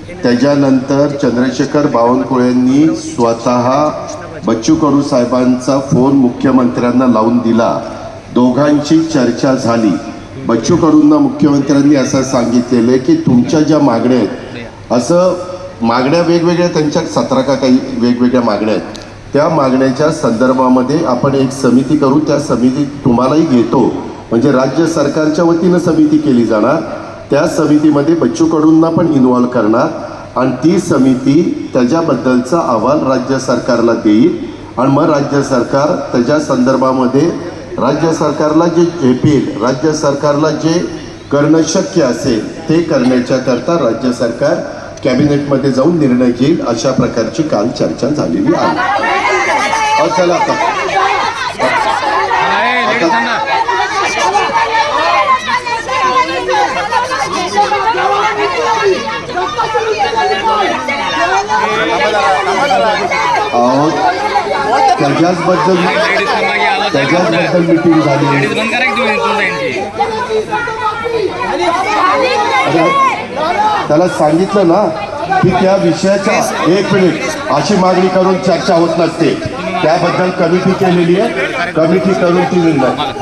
त्याच्यानंतर चंद्रशेखर बावनकुळेंनी स्वतः बच्चू कडू साहेबांचा फोन मुख्यमंत्र्यांना लावून दिला, दोघांची चर्चा झाली। बच्चू कडूंना मुख्यमंत्र्यांनी असं सांगितलेलं की तुमच्या ज्या मागण्या आहेत, असं मागण्या वेगवेगळ्या, त्यांच्या 17 का काही वेगवेगळ्या मागण्या आहेत, त्या मागण्याच्या संदर्भामध्ये आपण एक समिती करू, त्या समितीत तुम्हालाही घेतो, म्हणजे राज्य सरकारच्या वतीनं समिती केली जाणार, त्या समितीमध्ये बच्चू कडूंना पण इन्व्हॉल्व करणार आणि ती समिती त्याच्याबद्दलचा अहवाल राज्य सरकारला देईल आणि मग राज्य सरकार त्याच्या संदर्भामध्ये राज्य सरकारला जे झेपेल, राज्य सरकारला जे करणं शक्य असेल ते करण्याच्या करता राज्य सरकार कॅबिनेटमध्ये जाऊन निर्णय घेईल, अशा प्रकारची काल चर्चा झालेली आहे। चला आता त्याच्याचबद्दल मीटिंग झाली। त्याला सांगितलं ना की त्या विषयाच्या 1 मिनिट अशी मागणी करून चर्चा होत नसते, त्याबद्दल कमिटी केलेली आहे, कमिटी करून ती निर्णय